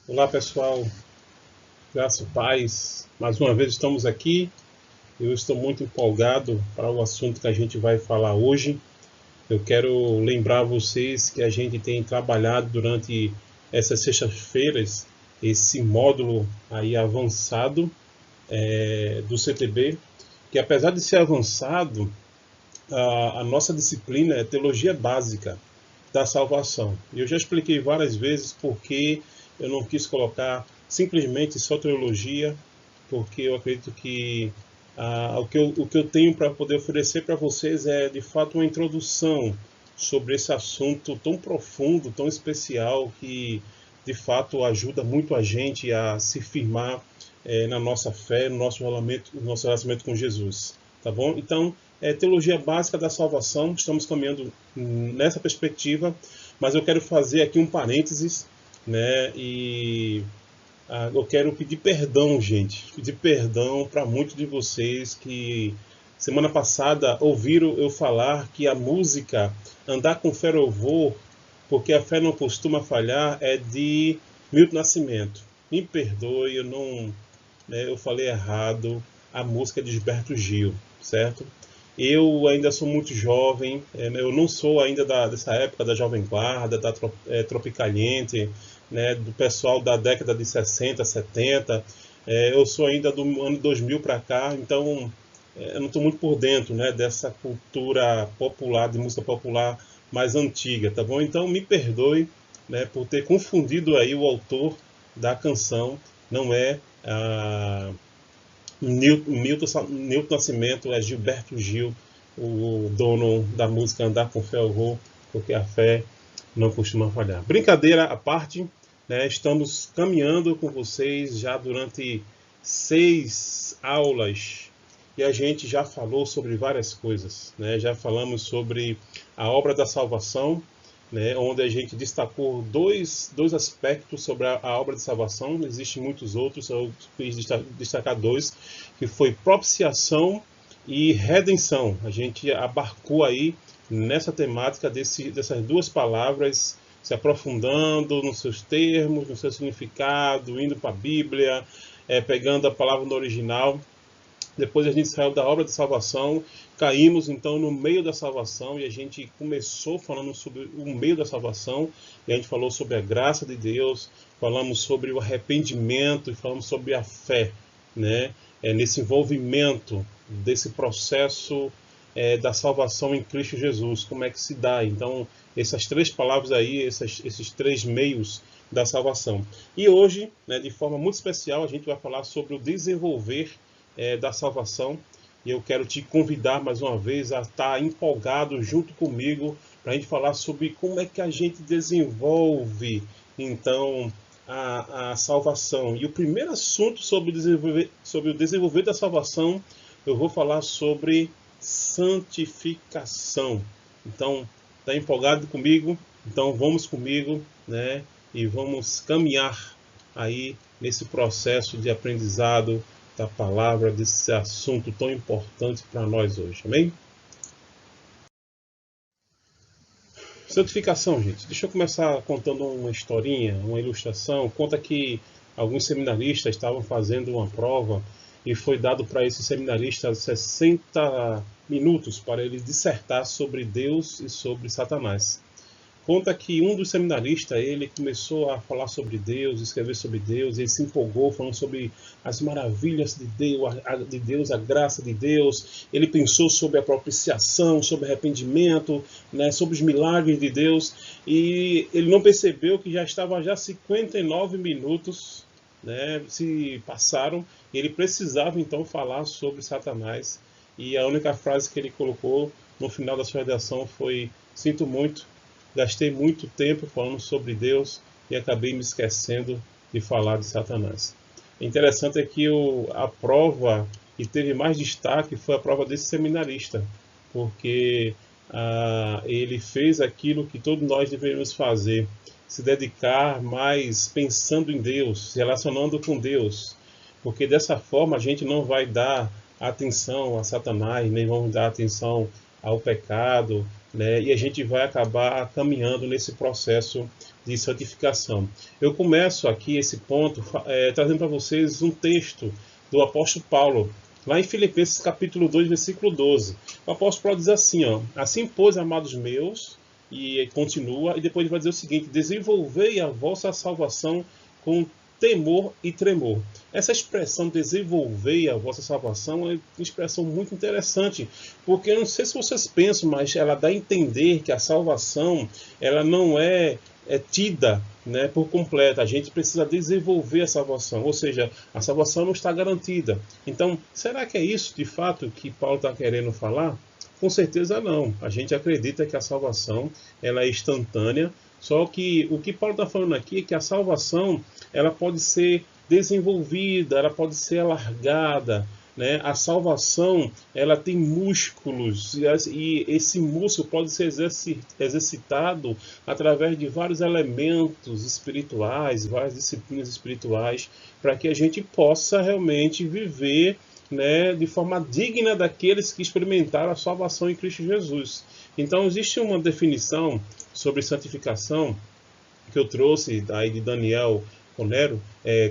Olá pessoal, graça e paz. Mais uma vez estamos aqui. Eu estou muito empolgado para o assunto que a gente vai falar hoje. Eu quero lembrar vocês que a gente tem trabalhado durante essas sextas-feiras esse módulo aí avançado do CTB, que apesar de ser avançado, a nossa disciplina é teologia básica da salvação. E eu já expliquei várias vezes porque eu não quis colocar simplesmente só teologia, porque eu acredito que o que eu tenho para poder oferecer para vocês é de fato uma introdução sobre esse assunto tão profundo, tão especial, que de fato ajuda muito a gente a se firmar na nossa fé, no nosso relacionamento com Jesus. Tá bom? Então, teologia básica da salvação, estamos caminhando nessa perspectiva, mas eu quero fazer aqui um parênteses, né? Eu quero pedir perdão, gente, pedir perdão para muitos de vocês que semana passada ouviram eu falar que a música Andar com Fé eu Vou, porque a fé não costuma falhar, é de Milton Nascimento. Me perdoe, eu não, eu falei errado, a música é de Gilberto Gil, certo? Eu ainda sou muito jovem, eu não sou ainda dessa época da Jovem Guarda, da Tropicaliente, né, do pessoal da década de 60, 70. Eu sou ainda do ano 2000 para cá, então eu não estou muito por dentro, né, dessa cultura popular, de música popular mais antiga, tá bom? Então me perdoe, né, por ter confundido aí o autor da canção. Não é Milton Nascimento, é Gilberto Gil, o dono da música Andar com Fé eu Vou, porque a fé não costuma falhar. Brincadeira à parte, né, estamos caminhando com vocês já durante 6 aulas e a gente já falou sobre várias coisas, né? Já falamos sobre a obra da salvação, né, onde a gente destacou dois aspectos sobre a obra de salvação. Existem muitos outros, eu quis destacar dois, que foi propiciação e redenção. A gente abarcou aí nessa temática dessas duas palavras, se aprofundando nos seus termos, no seu significado, indo para a Bíblia, pegando a palavra no original. Depois a gente saiu da obra de salvação, caímos então no meio da salvação e a gente começou falando sobre o meio da salvação, e a gente falou sobre a graça de Deus, falamos sobre o arrependimento e falamos sobre a fé, né? Nesse envolvimento desse processo da salvação em Cristo Jesus, como é que se dá? Então, essas três palavras aí, esses três meios da salvação. E hoje, né, de forma muito especial, a gente vai falar sobre o desenvolver da salvação, e eu quero te convidar mais uma vez a estar empolgado junto comigo para a gente falar sobre como é que a gente desenvolve então a salvação. E o primeiro assunto sobre o desenvolver da salvação, eu vou falar sobre santificação. Então, está empolgado comigo? Então vamos comigo, né? E vamos caminhar aí nesse processo de aprendizado da palavra, desse assunto tão importante para nós hoje, amém? Santificação, gente. Deixa eu começar contando uma historinha, uma ilustração. Conta que alguns seminaristas estavam fazendo uma prova e foi dado para esses seminaristas 60 minutos para ele dissertar sobre Deus e sobre Satanás. Conta que um dos seminaristas, ele começou a falar sobre Deus, escrever sobre Deus, ele se empolgou falando sobre as maravilhas de Deus, a graça de Deus. Ele pensou sobre a propiciação, sobre arrependimento, né, sobre os milagres de Deus, e ele não percebeu que já estava 59 minutos, né, se passaram, e ele precisava então falar sobre Satanás, e a única frase que ele colocou no final da sua redação foi: sinto muito, gastei muito tempo falando sobre Deus e acabei me esquecendo de falar de Satanás. O interessante é que a prova que teve mais destaque foi a prova desse seminarista, porque ele fez aquilo que todos nós deveríamos fazer, se dedicar mais pensando em Deus, se relacionando com Deus, porque dessa forma a gente não vai dar atenção a Satanás, nem vamos dar atenção ao pecado, né? E a gente vai acabar caminhando nesse processo de santificação. Eu começo aqui esse ponto trazendo para vocês um texto do apóstolo Paulo, lá em Filipenses capítulo 2, versículo 12. O apóstolo Paulo diz assim, ó: assim, pois, amados meus, e continua, e depois ele vai dizer o seguinte: desenvolvei a vossa salvação com temor e tremor. Essa expressão, desenvolver a vossa salvação, é uma expressão muito interessante, porque eu não sei se vocês pensam, mas ela dá a entender que a salvação, ela não é tida, né, por completo. A gente precisa desenvolver a salvação, ou seja, a salvação não está garantida. Então, será que é isso de fato que Paulo está querendo falar? Com certeza não. A gente acredita que a salvação ela é instantânea, só que o que Paulo está falando aqui é que a salvação ela pode ser desenvolvida, ela pode ser alargada, né? A salvação ela tem músculos e esse músculo pode ser exercitado através de vários elementos espirituais, várias disciplinas espirituais, para que a gente possa realmente viver, né, de forma digna daqueles que experimentaram a salvação em Cristo Jesus. Então existe uma definição sobre santificação que eu trouxe daí de Daniel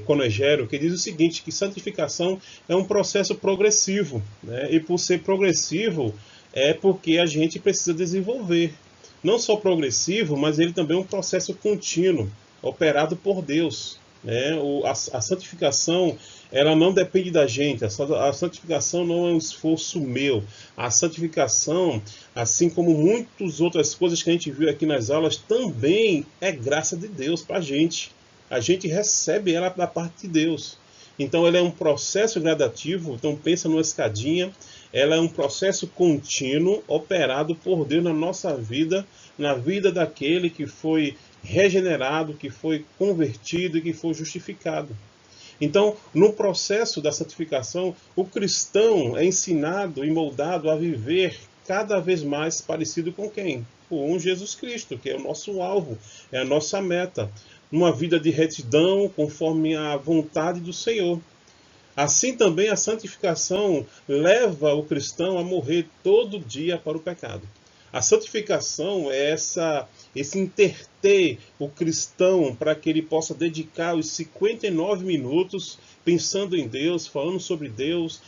Conegero, que diz o seguinte, que santificação é um processo progressivo, né? E por ser progressivo é porque a gente precisa desenvolver. Não só progressivo, mas ele também é um processo contínuo, operado por Deus, né? A santificação ela não depende da gente, a santificação não é um esforço meu. A santificação, assim como muitas outras coisas que a gente viu aqui nas aulas, também é graça de Deus para a gente. A gente recebe ela da parte de Deus. Então ela é um processo gradativo, então pensa numa escadinha, ela é um processo contínuo, operado por Deus na nossa vida, na vida daquele que foi regenerado, que foi convertido e que foi justificado. Então, no processo da santificação, o cristão é ensinado e moldado a viver cada vez mais parecido com quem? Com Jesus Cristo, que é o nosso alvo, é a nossa meta. Uma vida de retidão conforme a vontade do Senhor. Assim também a santificação leva o cristão a morrer todo dia para o pecado. A santificação é esse interter o cristão para que ele possa dedicar os 59 minutos pensando em Deus, falando sobre Deus,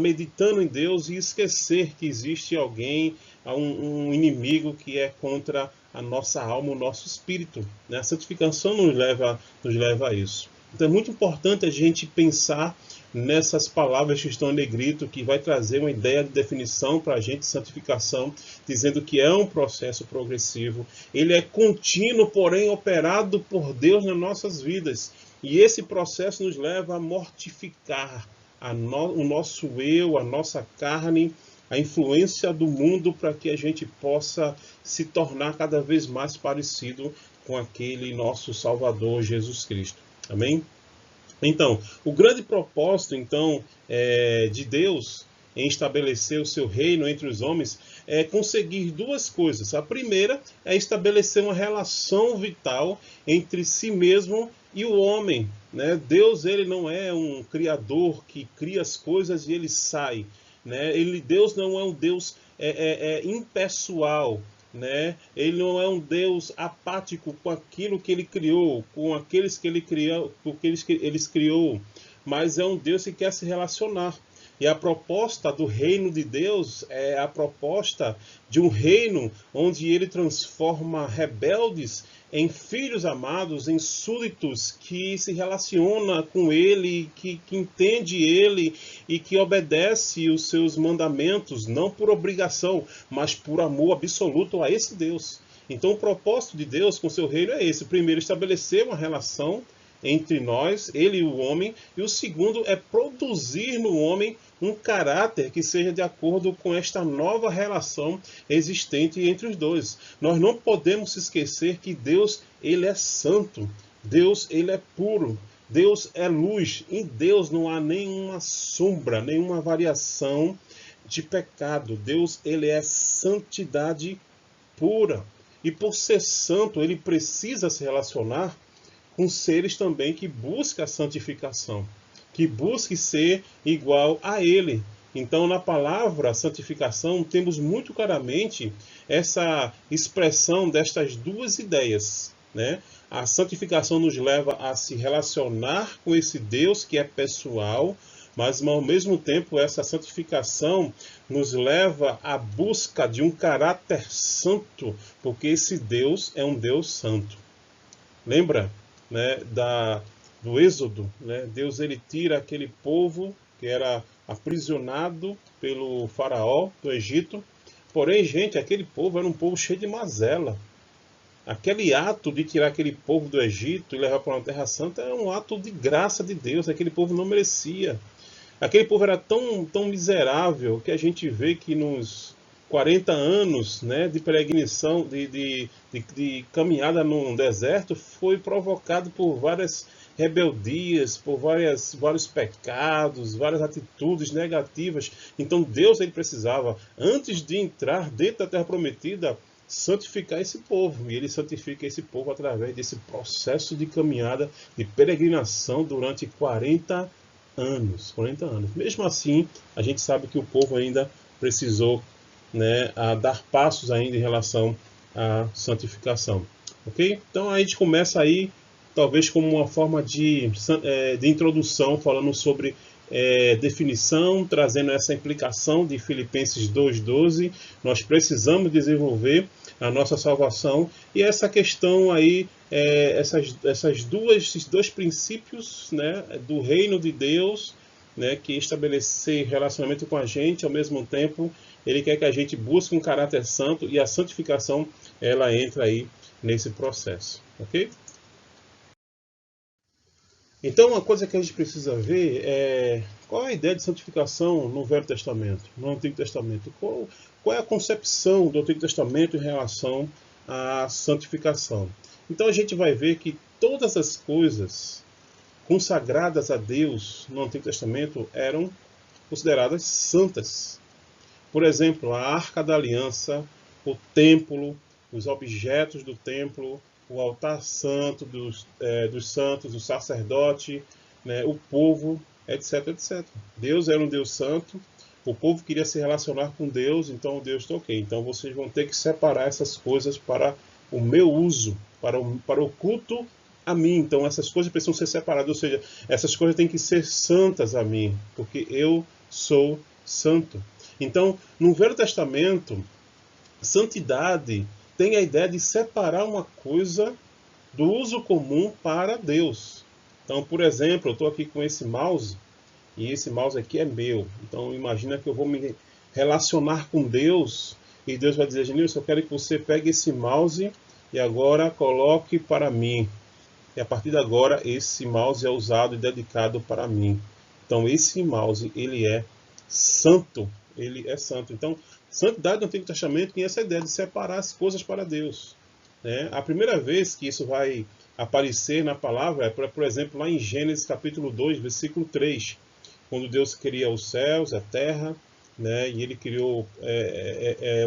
meditando em Deus e esquecer que existe alguém, um inimigo que é contra a nossa alma, o nosso espírito. A santificação nos leva a isso. Então é muito importante a gente pensar nessas palavras que estão em negrito, que vai trazer uma ideia de definição para a gente de santificação, dizendo que é um processo progressivo, ele é contínuo, porém operado por Deus nas nossas vidas. E esse processo nos leva a mortificar o nosso eu, a nossa carne, a influência do mundo, para que a gente possa se tornar cada vez mais parecido com aquele nosso Salvador Jesus Cristo. Amém? Então, o grande propósito de Deus em estabelecer o seu reino entre os homens é conseguir duas coisas. A primeira é estabelecer uma relação vital entre si mesmo e o homem, né? Deus, ele não é um criador que cria as coisas e ele sai, né? Deus não é um Deus impessoal, né? Ele não é um Deus apático com aquilo que ele criou, com aqueles que ele criou, com aqueles que ele criou, mas é um Deus que quer se relacionar. E a proposta do reino de Deus é a proposta de um reino onde ele transforma rebeldes em filhos amados, em súditos que se relaciona com ele, que entende ele e que obedece os seus mandamentos, não por obrigação, mas por amor absoluto a esse Deus. Então o propósito de Deus com seu reino é esse. Primeiro, estabelecer uma relação entre nós, ele e o homem, e o segundo é produzir no homem um caráter que seja de acordo com esta nova relação existente entre os dois. Nós não podemos esquecer que Deus, ele é santo, Deus, ele é puro, Deus é luz, em Deus não há nenhuma sombra, nenhuma variação de pecado. Deus, ele é santidade pura, e por ser santo, ele precisa se relacionar com seres também que buscam a santificação, que busquem ser igual a ele. Então, na palavra santificação, temos muito claramente essa expressão destas duas ideias. né? A santificação nos leva a se relacionar com esse Deus que é pessoal, mas ao mesmo tempo essa santificação nos leva à busca de um caráter santo, porque esse Deus é um Deus santo. Lembra, né, do Êxodo, né? Deus ele tira aquele povo que era aprisionado pelo faraó do Egito. Porém, gente, aquele povo era um povo cheio de mazela. Aquele ato de tirar aquele povo do Egito e levar para uma terra santa é um ato de graça de Deus. Aquele povo não merecia. Aquele povo era tão miserável que a gente vê que nos 40 anos, né, de peregrinação, de caminhada no deserto, foi provocado por várias rebeldias, por vários pecados, várias atitudes negativas. Então Deus ele precisava, antes de entrar dentro da terra prometida, santificar esse povo. E ele santifica esse povo através desse processo de caminhada, de peregrinação durante 40 anos. 40 anos. Mesmo assim, a gente sabe que o povo ainda precisou, né, a dar passos ainda em relação à santificação. Ok? Então a gente começa aí, talvez como uma forma de introdução, falando sobre definição, trazendo essa implicação de Filipenses 2,12. Nós precisamos desenvolver a nossa salvação e essa questão aí, esses dois princípios, né, do reino de Deus, né, que estabelecer relacionamento com a gente, ao mesmo tempo ele quer que a gente busque um caráter santo e a santificação ela entra aí nesse processo, ok? Então, uma coisa que a gente precisa ver é qual é a ideia de santificação no Velho Testamento, no Antigo Testamento. Qual é a concepção do Antigo Testamento em relação à santificação? Então, a gente vai ver que todas as coisas consagradas a Deus no Antigo Testamento eram consideradas santas. Por exemplo, a Arca da Aliança, o templo, os objetos do templo, o altar santo dos santos, o sacerdote, né, o povo, etc, etc. Deus era um Deus santo, o povo queria se relacionar com Deus, então Deus está ok. Então vocês vão ter que separar essas coisas para o meu uso, para o culto a mim. Então essas coisas precisam ser separadas, ou seja, essas coisas têm que ser santas a mim, porque eu sou santo. Então, no Velho Testamento, santidade tem a ideia de separar uma coisa do uso comum para Deus. Então, por exemplo, eu estou aqui com esse mouse, e esse mouse aqui é meu. Então, imagina que eu vou me relacionar com Deus, e Deus vai dizer, Genilson, eu quero que você pegue esse mouse e agora coloque para mim. E a partir de agora, esse mouse é usado e dedicado para mim. Então, esse mouse, ele é santo. Ele é santo. Então, santidade no Antigo Testamento tem essa ideia de separar as coisas para Deus, né? A primeira vez que isso vai aparecer na palavra é, por exemplo, lá em Gênesis capítulo 2, versículo 3, quando Deus cria os céus, a terra, né? E ele criou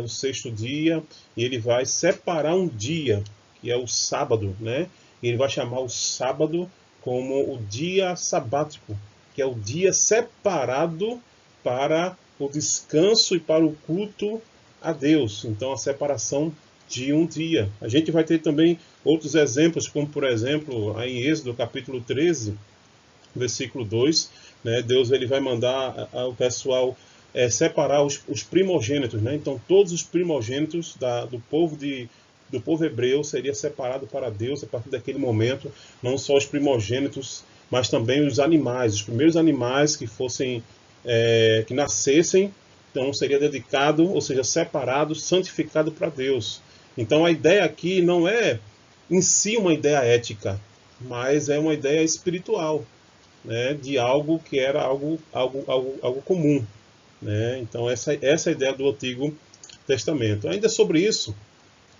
o sexto dia, e ele vai separar um dia, que é o sábado, né? E ele vai chamar o sábado como o dia sabático, que é o dia separado para o descanso e para o culto a Deus. Então, a separação de um dia. A gente vai ter também outros exemplos, como por exemplo, aí em Êxodo capítulo 13, versículo 2, né, Deus ele vai mandar o pessoal separar os primogênitos, né? Então, todos os primogênitos do povo hebreu seria separado para Deus a partir daquele momento, não só os primogênitos, mas também os animais, os primeiros animais que fossem que nascessem, então seria dedicado, ou seja, separado, santificado para Deus. Então a ideia aqui não é em si uma ideia ética, mas é uma ideia espiritual, né, de algo que era algo comum, né? Então essa é a ideia do Antigo Testamento. Ainda sobre isso,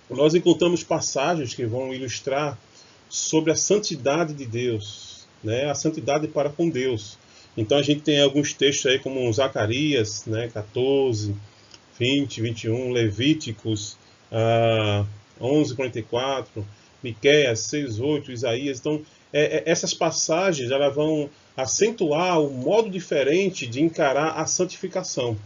nós encontramos passagens que vão ilustrar sobre a santidade de Deus, né, a santidade para com Deus. Então a gente tem alguns textos aí como Zacarias, né, 14, 20, 21, Levíticos 11, 44, Miqueias 6, 8, Isaías. Então essas passagens elas vão acentuar o modo diferente de encarar a santificação.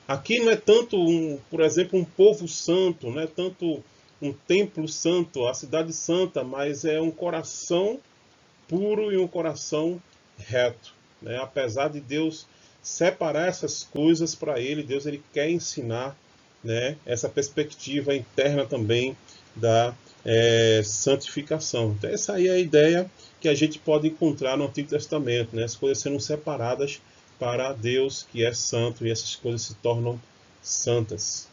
Aqui não é tanto, por exemplo, um povo santo, não é tanto um templo santo, a cidade santa, mas é um coração puro e um coração reto, né? Apesar de Deus separar essas coisas para ele, Deus ele quer ensinar, né, essa perspectiva interna também da santificação. Então essa aí é a ideia que a gente pode encontrar no Antigo Testamento, né? As coisas sendo separadas para Deus que é santo e essas coisas se tornam santas.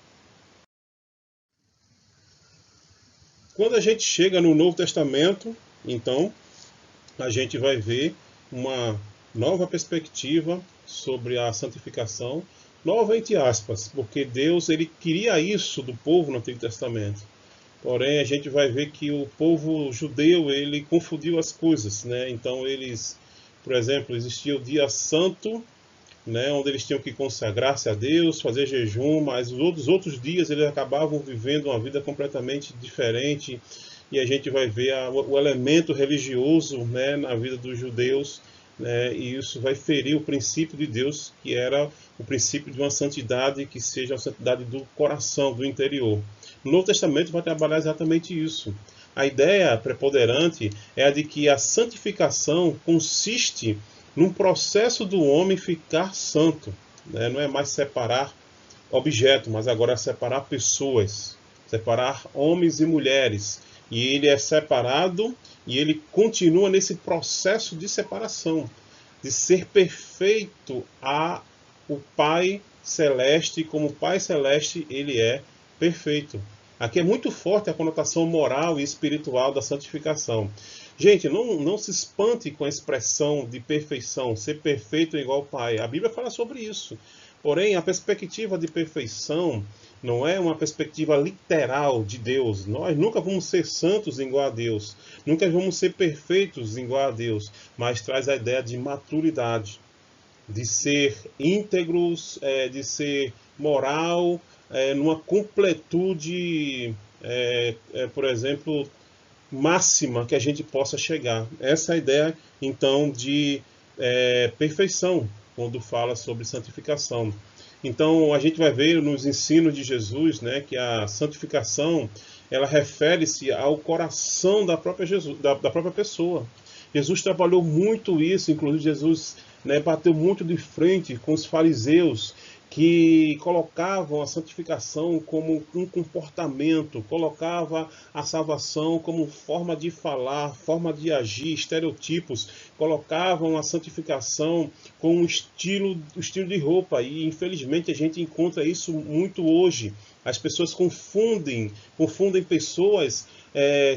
Quando a gente chega no Novo Testamento, então a gente vai ver uma nova perspectiva sobre a santificação, nova entre aspas, porque Deus ele queria isso do povo no Antigo Testamento. Porém, a gente vai ver que o povo judeu ele confundiu as coisas, né? Então eles, por exemplo, existia o dia santo, né, onde eles tinham que consagrar-se a Deus, fazer jejum, mas os outros dias eles acabavam vivendo uma vida completamente diferente, e a gente vai ver o elemento religioso, né, na vida dos judeus, né, e isso vai ferir o princípio de Deus, que era o princípio de uma santidade que seja a santidade do coração, do interior. No Novo Testamento vai trabalhar exatamente isso. A ideia preponderante é a de que a santificação consiste num processo do homem ficar santo, né? Não é mais separar objeto, mas agora é separar pessoas, separar homens e mulheres. E ele é separado e ele continua nesse processo de separação, de ser perfeito a o Pai Celeste, como o Pai Celeste ele é perfeito. Aqui é muito forte a conotação moral e espiritual da santificação. Gente, não se espante com a expressão de perfeição, ser perfeito igual ao Pai. A Bíblia fala sobre isso. Porém, a perspectiva de perfeição não é uma perspectiva literal de Deus. Nós nunca vamos ser santos igual a Deus. Nunca vamos ser perfeitos igual a Deus. Mas traz a ideia de maturidade, de ser íntegros, de ser moral, numa completude, por exemplo, máxima que a gente possa chegar. Essa é a ideia, então, de perfeição, quando fala sobre santificação. Então, a gente vai ver nos ensinos de Jesus, né, que a santificação, ela refere-se ao coração da própria, da própria pessoa. Jesus trabalhou muito isso, inclusive Jesus, né, bateu muito de frente com os fariseus, que colocavam a santificação como um comportamento, colocava a salvação como forma de falar, forma de agir, estereotipos, colocavam a santificação como um estilo de roupa, e infelizmente a gente encontra isso muito hoje. As pessoas confundem pessoas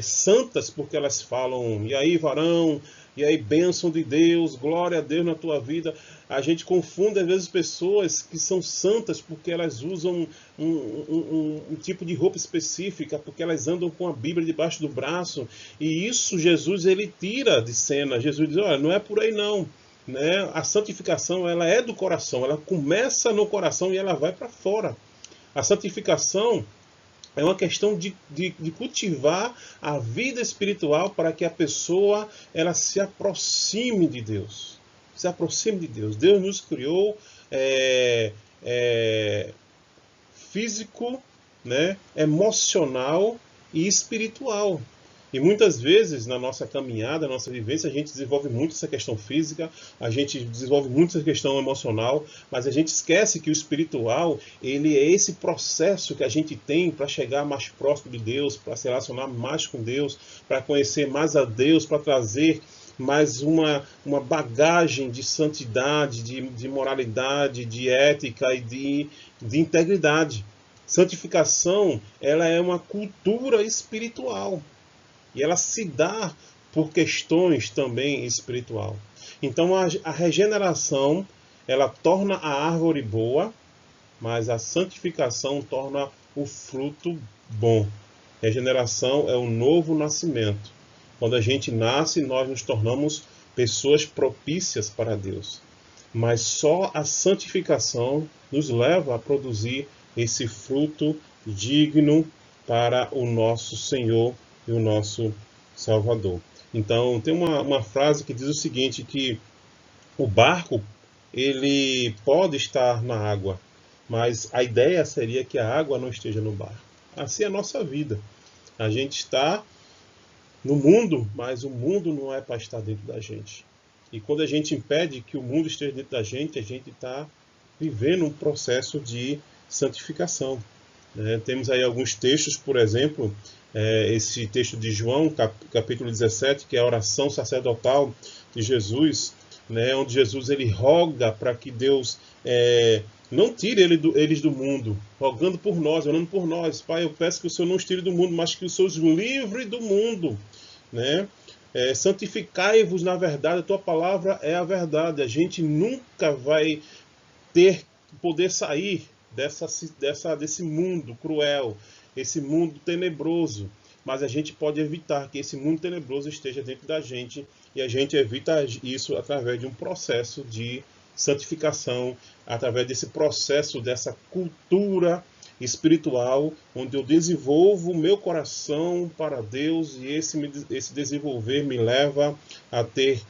santas porque elas falam, e aí varão, e aí bênção de Deus, glória a Deus na tua vida. A gente confunde às vezes pessoas que são santas porque elas usam um tipo de roupa específica, porque elas andam com a Bíblia debaixo do braço, e isso Jesus ele tira de cena. Jesus diz, olha, não é por aí não, né? A santificação ela é do coração, ela começa no coração e ela vai para fora. A santificação é uma questão de cultivar a vida espiritual para que a pessoa ela se aproxime de Deus. Se aproxime de Deus. Deus nos criou físico, né, emocional e espiritual. E muitas vezes na nossa caminhada, na nossa vivência, a gente desenvolve muito essa questão física, a gente desenvolve muito essa questão emocional, mas a gente esquece que o espiritual, ele é esse processo que a gente tem para chegar mais próximo de Deus, para se relacionar mais com Deus, para conhecer mais a Deus, para trazer mais uma bagagem de santidade, de moralidade, de ética e de integridade. Santificação, ela é uma cultura espiritual. E ela se dá por questões também espiritual. Então a regeneração, ela torna a árvore boa, mas a santificação torna o fruto bom. Regeneração é o novo nascimento. Quando a gente nasce, nós nos tornamos pessoas propícias para Deus. Mas só a santificação nos leva a produzir esse fruto digno para o nosso Senhor e o nosso Salvador. Então, tem uma frase que diz o seguinte, que o barco, ele pode estar na água, mas a ideia seria que a água não esteja no barco. Assim é a nossa vida. A gente está no mundo, mas o mundo não é para estar dentro da gente. E quando a gente impede que o mundo esteja dentro da gente, a gente está vivendo um processo de santificação, né? Temos aí alguns textos, por exemplo, esse texto de João, capítulo 17, que é a oração sacerdotal de Jesus, né? Onde Jesus ele roga para que Deus não tire eles do mundo, rogando por nós, orando por nós. Pai, eu peço que o Senhor não os tire do mundo, mas que o Senhor os livre do mundo, né? Santificai-vos na verdade, a tua palavra é a verdade. A gente nunca vai poder sair desse mundo cruel, esse mundo tenebroso, mas a gente pode evitar que esse mundo tenebroso esteja dentro da gente, e a gente evita isso através de um processo de santificação, através desse processo, dessa cultura espiritual, onde eu desenvolvo o meu coração para Deus, e esse desenvolver me leva a ter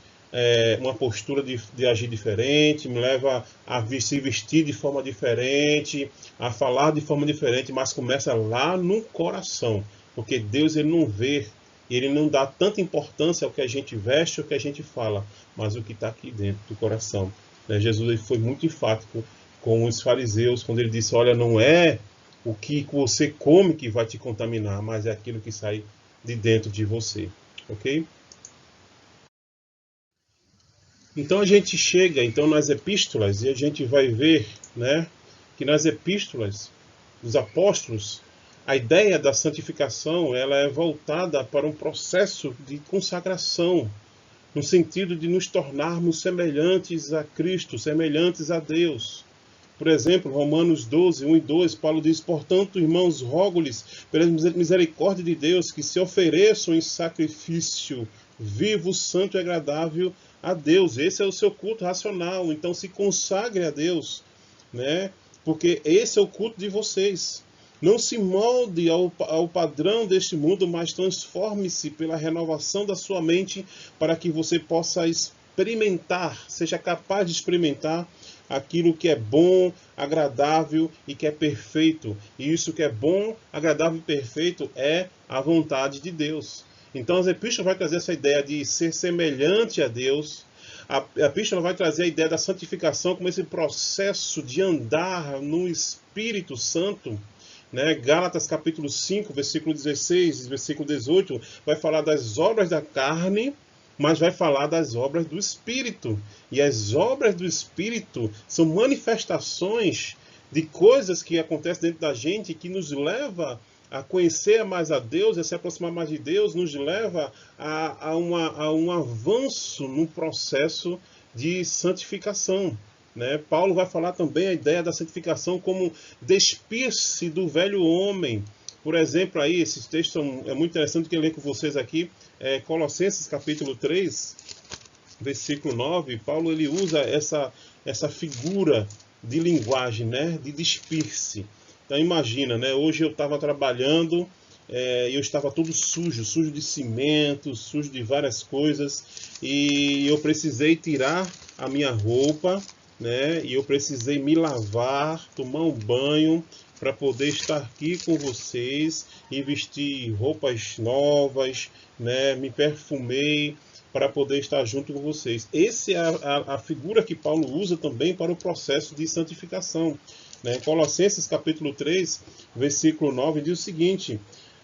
uma postura de agir diferente, me leva a se vestir de forma diferente, a falar de forma diferente, mas começa lá no coração, porque Deus ele não vê, ele não dá tanta importância ao que a gente veste, ao que a gente fala, mas o que está aqui dentro do coração. Jesus ele foi muito enfático com os fariseus, quando ele disse, olha, não é o que você come que vai te contaminar, mas é aquilo que sai de dentro de você, ok? Então a gente chega nas epístolas e a gente vai ver, né, que nas epístolas dos apóstolos a ideia da santificação ela é voltada para um processo de consagração, no sentido de nos tornarmos semelhantes a Cristo, semelhantes a Deus. Por exemplo, Romanos 12, 1 e 2, Paulo diz, portanto, irmãos, rogo-lhes, pela misericórdia de Deus, que se ofereçam em sacrifício vivo, santo e agradável a Deus. Esse é o seu culto racional, então se consagre a Deus, né? Porque esse é o culto de vocês. Não se molde ao padrão deste mundo, mas transforme-se pela renovação da sua mente para que você possa experimentar, seja capaz de experimentar aquilo que é bom, agradável e que é perfeito. E isso que é bom, agradável e perfeito é a vontade de Deus. Então as epístolas vai trazer essa ideia de ser semelhante a Deus. A epístola vai trazer a ideia da santificação como esse processo de andar no Espírito Santo, né? Gálatas capítulo 5, versículo 16, versículo 18, vai falar das obras da carne, mas vai falar das obras do Espírito. E as obras do Espírito são manifestações de coisas que acontecem dentro da gente que nos leva a conhecer mais a Deus, a se aproximar mais de Deus, nos leva a um avanço no processo de santificação, né? Paulo vai falar também a ideia da santificação como despir-se do velho homem. Por exemplo, aí, esse texto é muito interessante que eu leio com vocês aqui, Colossenses capítulo 3, versículo 9, Paulo ele usa essa figura de linguagem, né, de despir-se. Então imagina, né, hoje eu estava trabalhando e eu estava todo sujo de cimento, sujo de várias coisas, e eu precisei tirar a minha roupa, né, e eu precisei me lavar, tomar um banho, para poder estar aqui com vocês e vestir roupas novas, né, me perfumei para poder estar junto com vocês. Essa é a figura que Paulo usa também para o processo de santificação, né? Colossenses capítulo 3, versículo 9 diz o seguinte,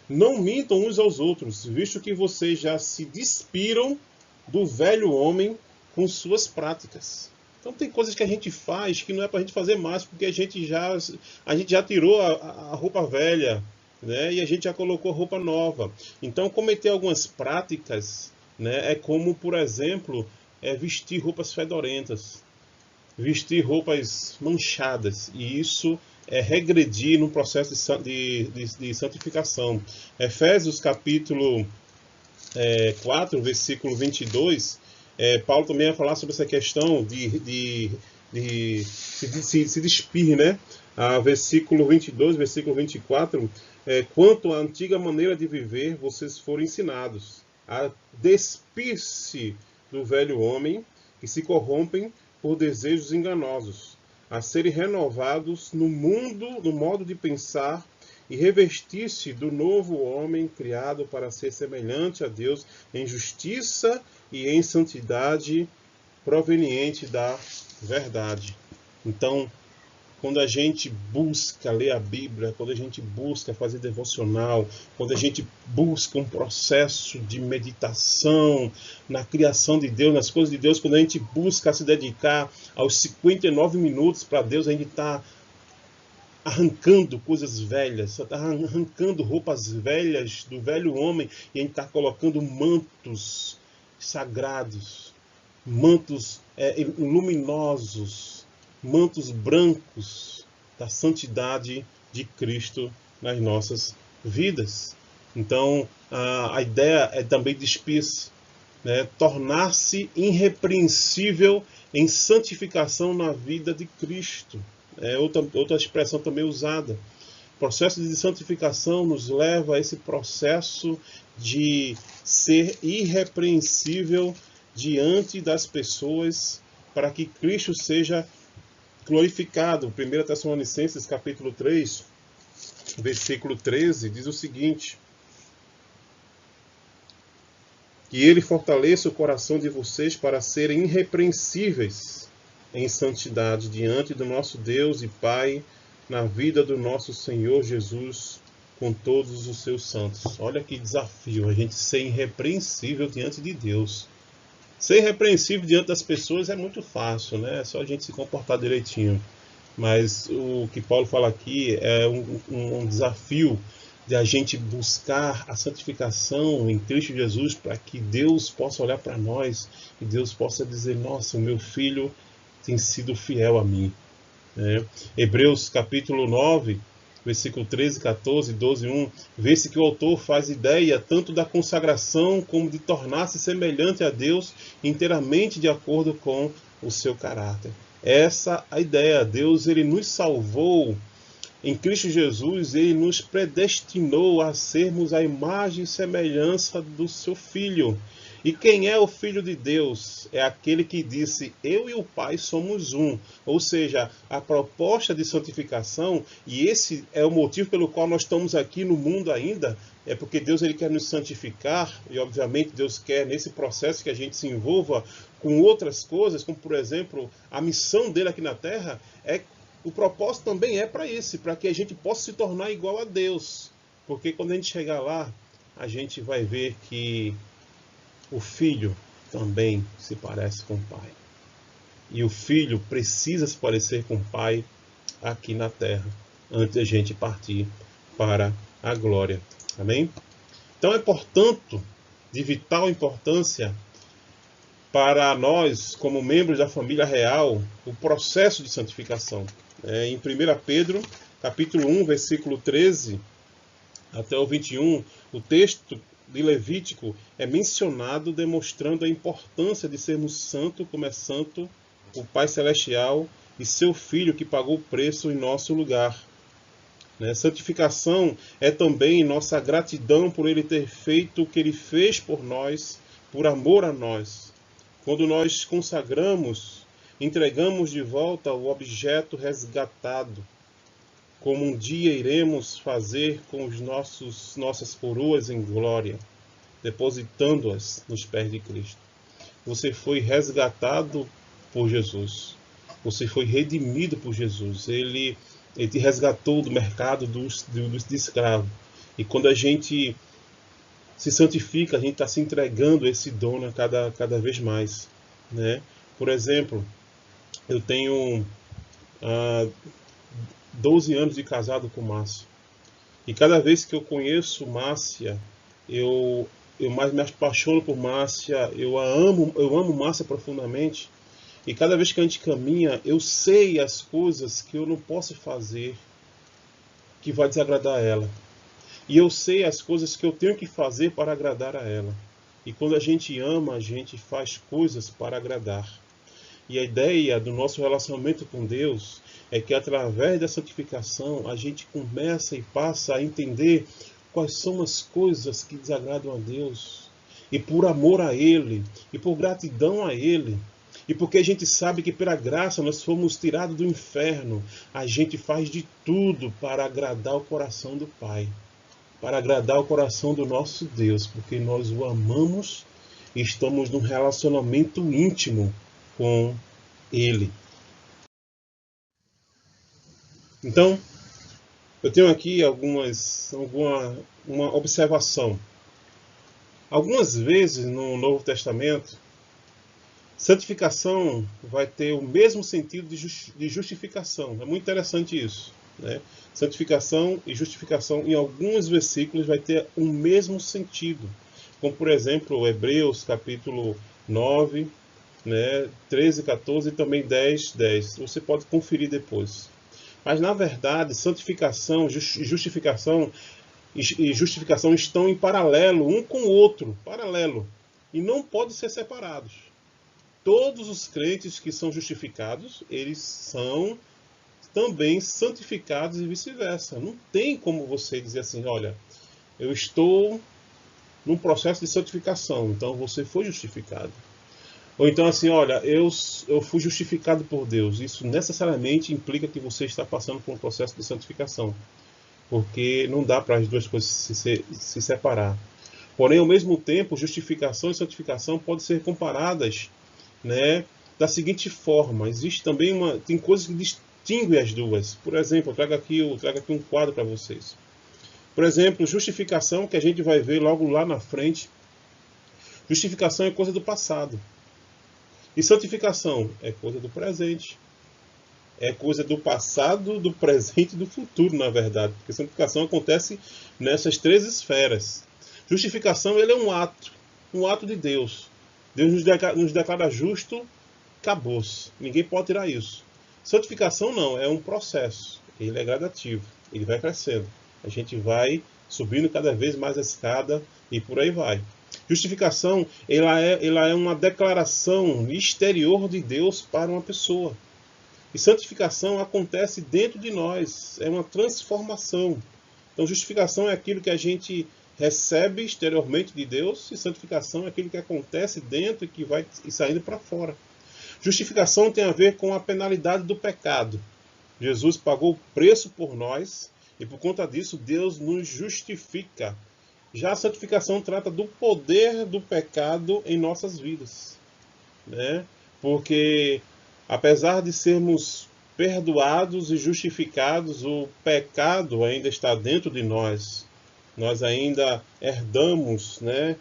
não mintam uns aos outros, visto que vocês já se despiram do velho homem com suas práticas. Então tem coisas que a gente faz que não é para a gente fazer mais, porque a gente já tirou a roupa velha, né? E a gente já colocou roupa nova. Então cometer algumas práticas, né, é como, por exemplo, vestir roupas fedorentas, vestir roupas manchadas. E isso é regredir no processo de santificação. Efésios capítulo 4, versículo 22, Paulo também vai falar sobre essa questão de se despir, né? Versículo 22, versículo 24, quanto à antiga maneira de viver, vocês foram ensinados a despir-se do velho homem, que se corrompem por desejos enganosos, a serem renovados no modo de pensar e revestir-se do novo homem criado para ser semelhante a Deus em justiça e em santidade proveniente da verdade. Então, quando a gente busca ler a Bíblia, quando a gente busca fazer devocional, quando a gente busca um processo de meditação na criação de Deus, nas coisas de Deus, quando a gente busca se dedicar aos 59 minutos para Deus, a gente está arrancando coisas velhas, está arrancando roupas velhas do velho homem e a gente está colocando mantos sagrados, mantos luminosos, mantos brancos da santidade de Cristo nas nossas vidas. Então, a ideia é também despir-se, né? Tornar-se irrepreensível em santificação na vida de Cristo. É outra expressão também usada. O processo de santificação nos leva a esse processo de ser irrepreensível diante das pessoas para que Cristo seja glorificado. 1 Tessalonicenses capítulo 3, versículo 13, diz o seguinte: que ele fortaleça o coração de vocês para serem irrepreensíveis em santidade diante do nosso Deus e Pai, na vida do nosso Senhor Jesus, com todos os seus santos. Olha que desafio, a gente ser irrepreensível diante de Deus. Ser irrepreensível diante das pessoas é muito fácil, né? É só a gente se comportar direitinho. Mas o que Paulo fala aqui é um desafio de a gente buscar a santificação em Cristo Jesus para que Deus possa olhar para nós e Deus possa dizer: nossa, o meu filho tem sido fiel a mim. Hebreus capítulo 9, versículo 13, 14, 12, 1, vê-se que o autor faz ideia tanto da consagração como de tornar-se semelhante a Deus inteiramente de acordo com o seu caráter. Essa é a ideia. Deus, ele nos salvou em Cristo Jesus, ele nos predestinou a sermos a imagem e semelhança do seu Filho. E quem é o Filho de Deus? É aquele que disse: eu e o Pai somos um. Ou seja, a proposta de santificação, e esse é o motivo pelo qual nós estamos aqui no mundo ainda, é porque Deus, ele quer nos santificar, e obviamente Deus quer nesse processo que a gente se envolva com outras coisas, como por exemplo, a missão dele aqui na Terra, o propósito também é para isso, para que a gente possa se tornar igual a Deus. Porque quando a gente chegar lá, a gente vai ver que o Filho também se parece com o Pai. E o Filho precisa se parecer com o Pai aqui na Terra, antes de a gente partir para a glória. Amém? Então é, portanto, de vital importância para nós, como membros da família real, o processo de santificação. Em 1 Pedro, capítulo 1, versículo 13 até o 21, o texto de Levítico é mencionado demonstrando a importância de sermos santos, como é santo o Pai Celestial e seu Filho que pagou o preço em nosso lugar. Santificação é também nossa gratidão por ele ter feito o que ele fez por nós, por amor a nós. Quando nós consagramos, entregamos de volta o objeto resgatado, como um dia iremos fazer com os nossas coroas em glória, depositando-as nos pés de Cristo. Você foi resgatado por Jesus. Você foi redimido por Jesus. Ele te resgatou do mercado de escravo. E quando a gente se santifica, a gente está se entregando esse dom cada vez mais. Por exemplo, eu tenho 12 anos de casado com Márcia. E cada vez que eu conheço Márcia, eu mais me apaixono por Márcia, eu amo Márcia profundamente. E cada vez que a gente caminha, eu sei as coisas que eu não posso fazer que vai desagradar a ela. E eu sei as coisas que eu tenho que fazer para agradar a ela. E quando a gente ama, a gente faz coisas para agradar. E a ideia do nosso relacionamento com Deus é que através da santificação a gente começa e passa a entender quais são as coisas que desagradam a Deus. E por amor a Ele, e por gratidão a Ele, E porque a gente sabe que pela graça nós fomos tirados do inferno, a gente faz de tudo para agradar o coração do Pai, para agradar o coração do nosso Deus, porque nós o amamos e estamos num relacionamento íntimo com Ele. Então, eu tenho aqui uma observação. Algumas vezes no Novo Testamento, santificação vai ter o mesmo sentido de justificação. É muito interessante isso, né? Santificação e justificação em alguns versículos vai ter o mesmo sentido. Como, por exemplo, Hebreus capítulo 9, né, 13, 14 e também 10, 10. Você pode conferir depois. Mas, na verdade, santificação e justificação estão em paralelo, um com o outro, paralelo, e não podem ser separados. Todos os crentes que são justificados, eles são também santificados e vice-versa. Não tem como você dizer assim, olha, eu estou num processo de santificação, então você foi justificado. Ou então assim, olha, eu fui justificado por Deus. Isso necessariamente implica que você está passando por um processo de santificação. Porque não dá para as duas coisas se separar. Porém, ao mesmo tempo, justificação e santificação podem ser comparadas, né, da seguinte forma. Existe também tem coisas que distinguem as duas. Por exemplo, eu trago aqui um quadro para vocês. Por exemplo, justificação, que a gente vai ver logo lá na frente. Justificação é coisa do passado. E santificação é coisa do presente. É coisa do passado, do presente e do futuro, na verdade. Porque santificação acontece nessas três esferas. Justificação, ele é um ato de Deus. Deus nos declara justo, acabou-se. Ninguém pode tirar isso. Santificação não, é um processo. Ele é gradativo, ele vai crescendo. A gente vai subindo cada vez mais a escada e por aí vai. Justificação, ela é uma declaração exterior de Deus para uma pessoa. E santificação acontece dentro de nós, é uma transformação. Então, justificação é aquilo que a gente recebe exteriormente de Deus, e santificação é aquilo que acontece dentro e que vai saindo para fora. Justificação tem a ver com a penalidade do pecado. Jesus pagou o preço por nós, e por conta disso, Deus nos justifica. Já a santificação trata do poder do pecado em nossas vidas, né? Porque apesar de sermos perdoados e justificados, o pecado ainda está dentro de nós. Nós ainda herdamos, né,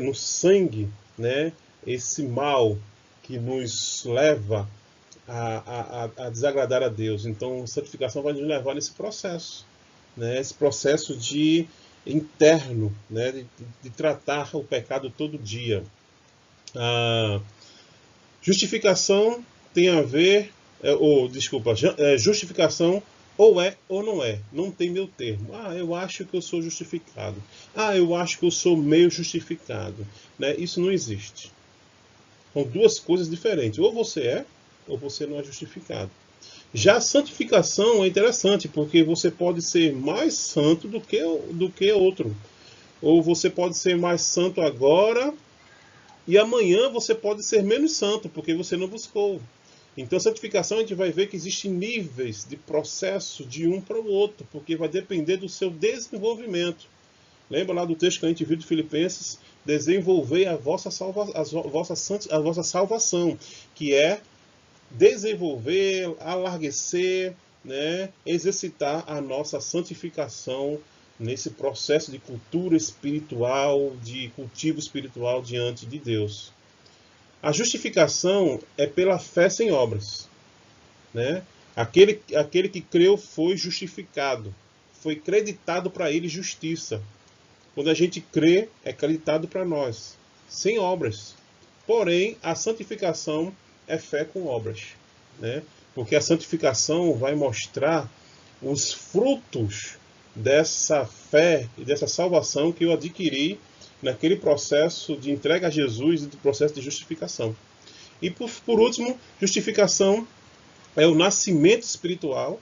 no sangue, né, esse mal que nos leva a desagradar a Deus. Então, a santificação vai nos levar nesse processo, né, esse processo interno, né, de tratar o pecado todo dia. Justificação tem a ver, justificação ou é ou não é, não tem meio termo. Eu acho que eu sou justificado. Eu acho que eu sou meio justificado. Né? Isso não existe. São duas coisas diferentes. Ou você é, ou você não é justificado. Já a santificação é interessante, porque você pode ser mais santo do que outro. Ou você pode ser mais santo agora, e amanhã você pode ser menos santo, porque você não buscou. Então, a santificação, a gente vai ver que existem níveis de processo de um para o outro, porque vai depender do seu desenvolvimento. Lembra lá do texto que a gente viu de Filipenses? Desenvolver a vossa salvação, que é desenvolver, alarguecer, né, exercitar a nossa santificação nesse processo de cultura espiritual, de cultivo espiritual diante de Deus. A justificação é pela fé sem obras, né? Aquele que creu foi justificado, foi creditado para ele justiça. Quando a gente crê, é creditado para nós, sem obras. Porém, a santificação é fé com obras, né? Porque a santificação vai mostrar os frutos dessa fé e dessa salvação que eu adquiri naquele processo de entrega a Jesus e do processo de justificação. E por último, justificação é o nascimento espiritual,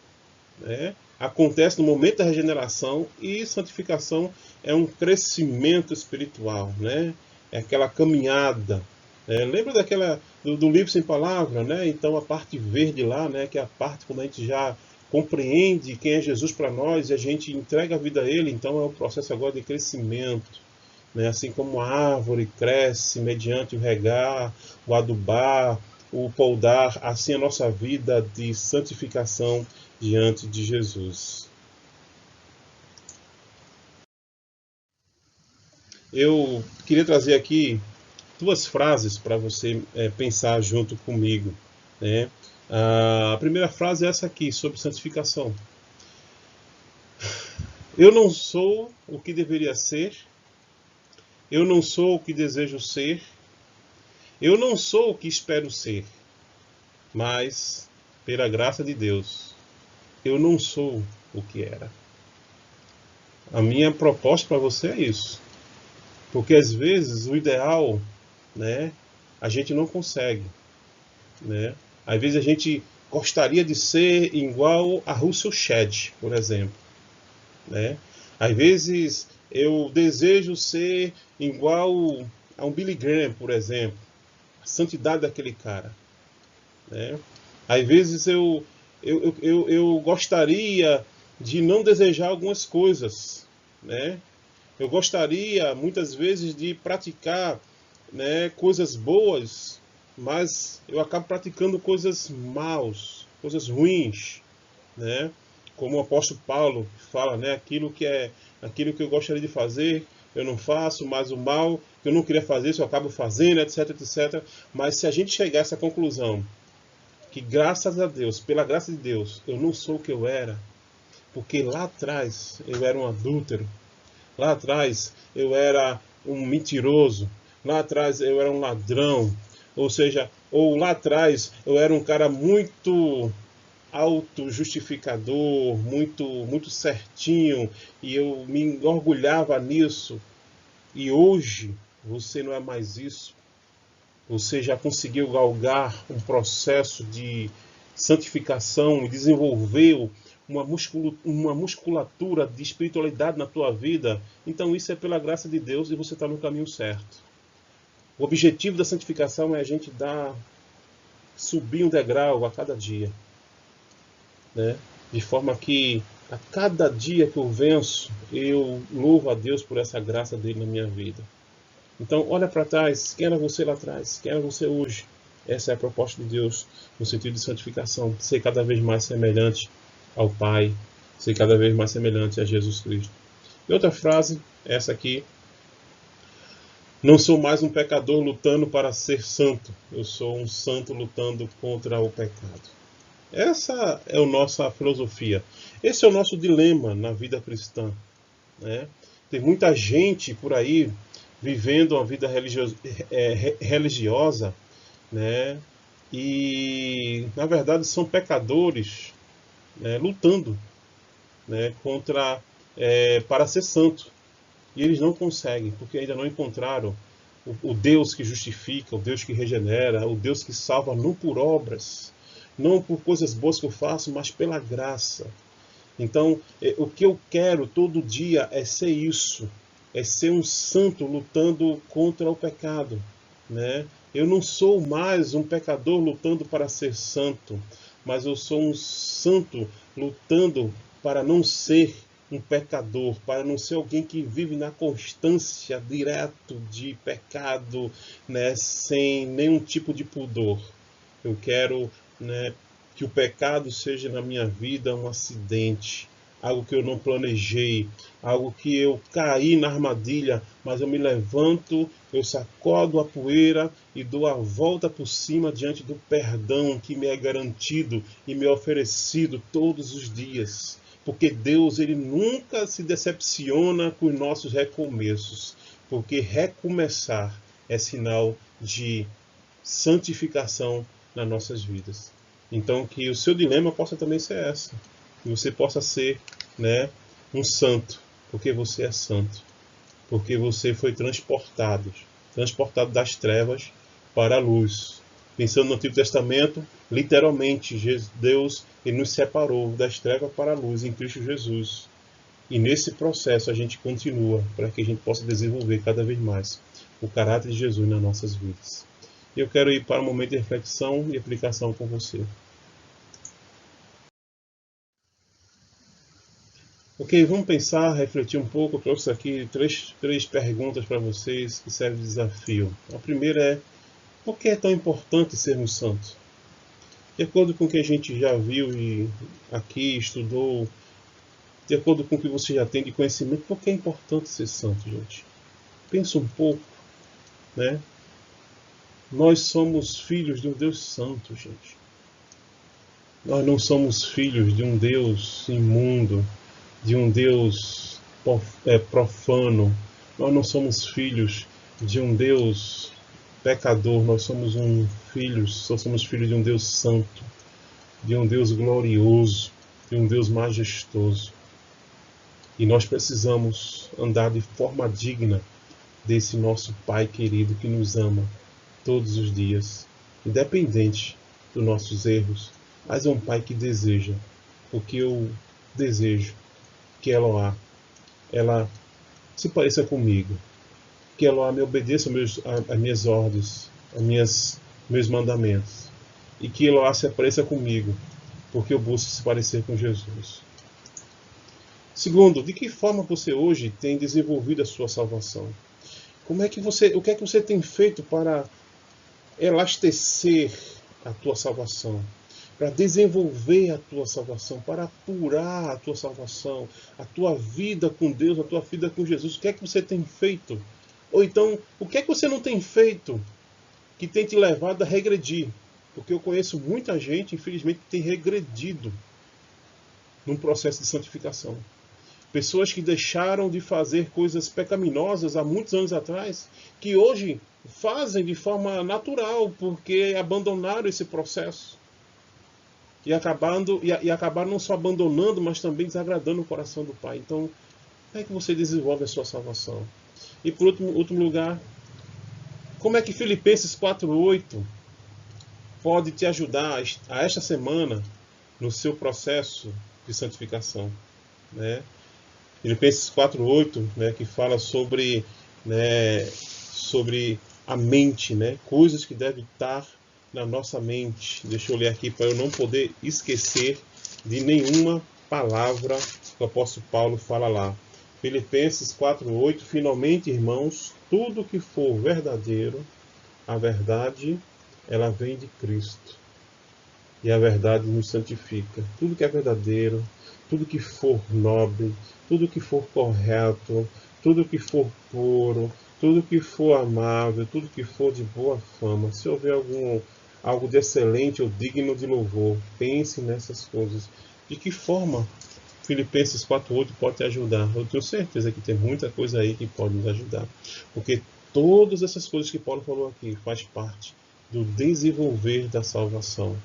né? Acontece no momento da regeneração, e santificação é um crescimento espiritual, né? É aquela caminhada Lembra do livro Sem Palavra, né? Então a parte verde lá, né? Que é a parte quando a gente já compreende quem é Jesus para nós e a gente entrega a vida a Ele, então é o processo agora de crescimento, né? Assim como a árvore cresce mediante o regar, o adubar, o poldar, assim a nossa vida de santificação diante de Jesus. Eu queria trazer aqui duas frases para você pensar junto comigo, né? A primeira frase é essa aqui, sobre santificação. Eu não sou o que deveria ser, eu não sou o que desejo ser, eu não sou o que espero ser, mas, pela graça de Deus, eu não sou o que era. A minha proposta para você é isso. Porque às vezes o ideal, né, a gente não consegue, né? Às vezes a gente gostaria de ser igual a Russell Shedd, por exemplo, né? Às vezes eu desejo ser igual a um Billy Graham, por exemplo, a santidade daquele cara, né? Às vezes eu gostaria de não desejar algumas coisas, né? Eu gostaria muitas vezes de praticar, né, coisas boas, mas eu acabo praticando coisas maus, coisas ruins, né? Como o apóstolo Paulo fala, né, aquilo que eu gostaria de fazer, eu não faço, mas o mal que eu não queria fazer, isso eu acabo fazendo, etc, etc. Mas se a gente chegar a essa conclusão, que graças a Deus, pela graça de Deus, eu não sou o que eu era, porque lá atrás eu era um adúltero, lá atrás eu era um mentiroso, lá atrás eu era um ladrão, ou seja, ou lá atrás eu era um cara muito autojustificador, muito certinho, e eu me orgulhava nisso. E hoje você não é mais isso. Você já conseguiu galgar um processo de santificação e desenvolveu uma musculatura de espiritualidade na tua vida. Então isso é pela graça de Deus e você está no caminho certo. O objetivo da santificação é a gente subir um degrau a cada dia, né? De forma que a cada dia que eu venço, eu louvo a Deus por essa graça dele na minha vida. Então, olha para trás, quem era você lá atrás, quem era você hoje. Essa é a proposta de Deus no sentido de santificação, ser cada vez mais semelhante ao Pai, ser cada vez mais semelhante a Jesus Cristo. E outra frase, essa aqui: não sou mais um pecador lutando para ser santo, eu sou um santo lutando contra o pecado. Essa é a nossa filosofia. Esse é o nosso dilema na vida cristã, né? Tem muita gente por aí vivendo uma vida religiosa, né? E na verdade são pecadores, né, lutando, né, para ser santo. E eles não conseguem, porque ainda não encontraram o Deus que justifica, o Deus que regenera, o Deus que salva, não por obras, não por coisas boas que eu faço, mas pela graça. Então, o que eu quero todo dia é ser isso, é ser um santo lutando contra o pecado, né? Eu não sou mais um pecador lutando para ser santo, mas eu sou um santo lutando para não ser um pecador, para não ser alguém que vive na constância direto de pecado, né, sem nenhum tipo de pudor. Eu quero, né, que o pecado seja na minha vida um acidente, algo que eu não planejei, algo que eu caí na armadilha, mas eu me levanto, eu sacodo a poeira e dou a volta por cima diante do perdão que me é garantido e me é oferecido todos os dias. Porque Deus, ele nunca se decepciona com os nossos recomeços, porque recomeçar é sinal de santificação nas nossas vidas. Então, que o seu dilema possa também ser essa, que você possa ser, né, um santo, porque você é santo, porque você foi transportado das trevas para a luz. Pensando no Antigo Testamento, literalmente, Deus, ele nos separou das trevas para a luz em Cristo Jesus. E nesse processo a gente continua para que a gente possa desenvolver cada vez mais o caráter de Jesus nas nossas vidas. e eu quero ir para um momento de reflexão e aplicação com você. Ok, vamos pensar, refletir um pouco. Eu trouxe aqui três perguntas para vocês que servem de desafio. A primeira é: por que é tão importante sermos santos? De acordo com o que a gente já viu e aqui estudou, de acordo com o que você já tem de conhecimento, por que é importante ser santo, gente? Pensa um pouco, né? Nós somos filhos de um Deus santo, gente. Nós não somos filhos de um Deus imundo, de um Deus profano. Nós não somos filhos de um Deus pecador. Nós somos somos filhos de um Deus santo, de um Deus glorioso, de um Deus majestoso. E nós precisamos andar de forma digna desse nosso Pai querido que nos ama todos os dias, independente dos nossos erros, mas é um Pai que deseja o que eu desejo, que Eloá, ela se pareça comigo, que Eloá me obedeça às minhas ordens, meus mandamentos, e que Eloá se pareça comigo, porque eu busco se parecer com Jesus. Segundo, de que forma você hoje tem desenvolvido a sua salvação? O que é que você tem feito para elastecer a tua salvação? Para desenvolver a tua salvação, para apurar a tua salvação, a tua vida com Deus, a tua vida com Jesus. O que é que você tem feito? Ou então, o que é que você não tem feito que tem te levado a regredir? Porque eu conheço muita gente, infelizmente, que tem regredido num processo de santificação. Pessoas que deixaram de fazer coisas pecaminosas há muitos anos atrás, que hoje fazem de forma natural, porque abandonaram esse processo. E acabaram não só abandonando, mas também desagradando o coração do Pai. Então, como é que você desenvolve a sua salvação? E por último lugar, como é que Filipenses 4:8 pode te ajudar a esta semana no seu processo de santificação, né? Filipenses 4:8, né, que fala sobre a mente, né, coisas que devem estar na nossa mente. Deixa eu ler aqui para eu não poder esquecer de nenhuma palavra que o apóstolo Paulo fala lá. Filipenses 4:8, finalmente, irmãos, tudo que for verdadeiro, a verdade, ela vem de Cristo. E a verdade nos santifica. Tudo que é verdadeiro, tudo que for nobre, tudo que for correto, tudo que for puro, tudo que for amável, tudo que for de boa fama, se houver algo de excelente ou digno de louvor, pense nessas coisas. De que forma Filipenses 4:8 pode te ajudar? Eu tenho certeza que tem muita coisa aí que pode nos ajudar. Porque todas essas coisas que Paulo falou aqui faz parte do desenvolver da salvação,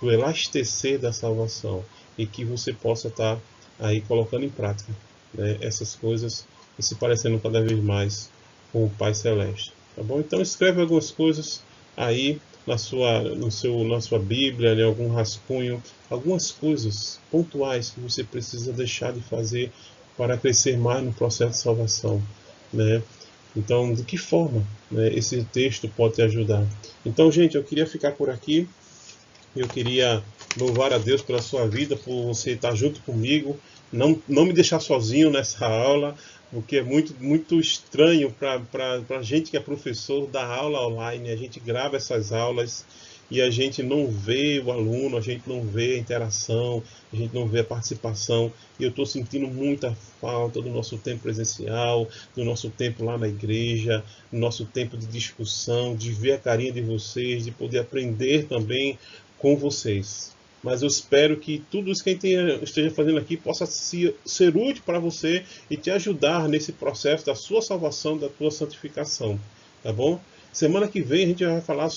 do elastecer da salvação, e que você possa estar aí colocando em prática, né, essas coisas e se parecendo cada vez mais com o Pai Celeste. Tá bom? Então escreve algumas coisas aí na sua Bíblia, em algum rascunho, algumas coisas pontuais que você precisa deixar de fazer para crescer mais no processo de salvação, né? Então, de que forma, né, esse texto pode te ajudar? Então, gente, eu queria ficar por aqui. Eu queria louvar a Deus pela sua vida, por você estar junto comigo, não me deixar sozinho nessa aula, porque é muito estranho para a gente que é professor dar aula online. A gente grava essas aulas e a gente não vê o aluno, a gente não vê a interação, a gente não vê a participação. E eu estou sentindo muita falta do nosso tempo presencial, do nosso tempo lá na igreja, do nosso tempo de discussão, de ver a carinha de vocês, de poder aprender também com vocês. Mas eu espero que tudo isso que a gente esteja fazendo aqui possa ser útil para você e te ajudar nesse processo da sua salvação, da tua santificação. Tá bom? Semana que vem a gente vai falar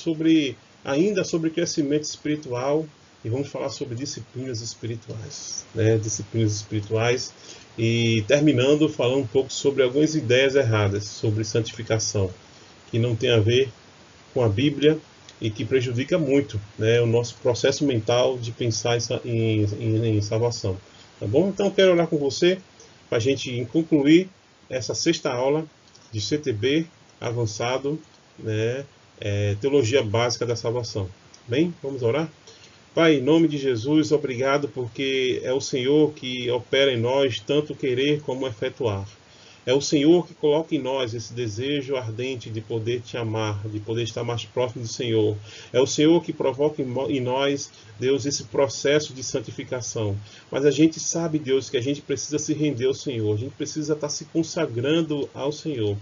ainda sobre crescimento espiritual e vamos falar sobre disciplinas espirituais, né? Disciplinas espirituais, e terminando falando um pouco sobre algumas ideias erradas sobre santificação, que não tem a ver com a Bíblia e que prejudica muito, né, o nosso processo mental de pensar em salvação. Tá bom? Então eu quero orar com você para a gente concluir essa sexta aula de CTB avançado, né, teologia básica da salvação. Bem, vamos orar? Pai, em nome de Jesus, obrigado porque é o Senhor que opera em nós tanto querer como efetuar. É o Senhor que coloca em nós esse desejo ardente de poder te amar, de poder estar mais próximo do Senhor. É o Senhor que provoca em nós, Deus, esse processo de santificação. Mas a gente sabe, Deus, que a gente precisa se render ao Senhor. A gente precisa estar se consagrando ao Senhor.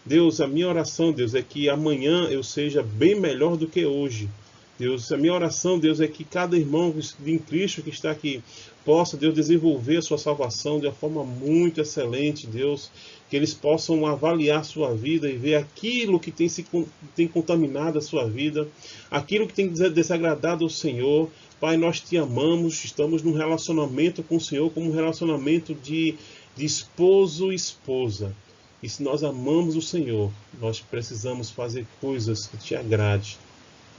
Deus, a minha oração, Deus, é que amanhã eu seja bem melhor do que hoje. Deus, a minha oração, Deus, é que cada irmão em Cristo que está aqui possa, Deus, desenvolver a sua salvação de uma forma muito excelente, Deus, que eles possam avaliar a sua vida e ver aquilo que tem contaminado a sua vida, aquilo que tem desagradado ao Senhor. Pai, nós te amamos, estamos num relacionamento com o Senhor como um relacionamento de esposo e esposa. E se nós amamos o Senhor, nós precisamos fazer coisas que te agrade.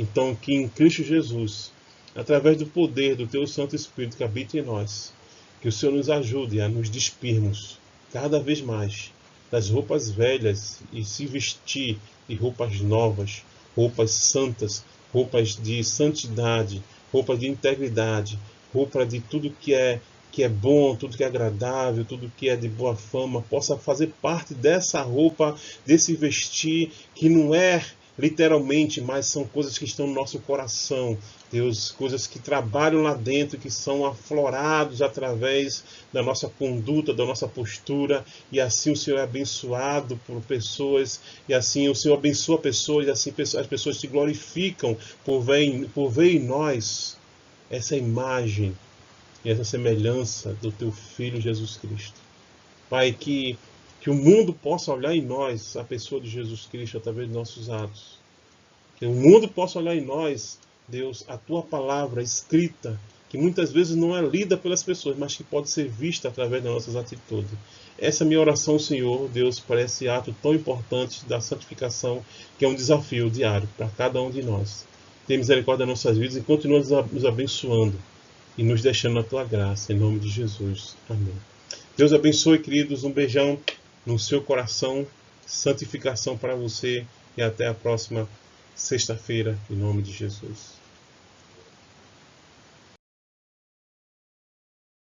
Então, que em Cristo Jesus, através do poder do Teu Santo Espírito que habita em nós, que o Senhor nos ajude a nos despirmos cada vez mais das roupas velhas e se vestir de roupas novas, roupas santas, roupas de santidade, roupas de integridade, roupa de tudo que é bom, tudo que é agradável, tudo que é de boa fama, possa fazer parte dessa roupa, desse vestir que não é literalmente, mas são coisas que estão no nosso coração, Deus, coisas que trabalham lá dentro, que são aflorados através da nossa conduta, da nossa postura, e assim o Senhor é abençoado por pessoas, e assim o Senhor abençoa pessoas, e assim as pessoas te glorificam por ver em nós essa imagem e essa semelhança do Teu Filho Jesus Cristo. Pai, que o mundo possa olhar em nós a pessoa de Jesus Cristo através de nossos atos. Que o mundo possa olhar em nós, Deus, a Tua palavra escrita, que muitas vezes não é lida pelas pessoas, mas que pode ser vista através das nossas atitudes. Essa é a minha oração, Senhor, Deus, para esse ato tão importante da santificação, que é um desafio diário para cada um de nós. Tenha misericórdia das nossas vidas e continua nos abençoando e nos deixando na Tua graça, em nome de Jesus. Amém. Deus abençoe, queridos. Um beijão no seu coração, santificação para você e até a próxima sexta-feira, em nome de Jesus.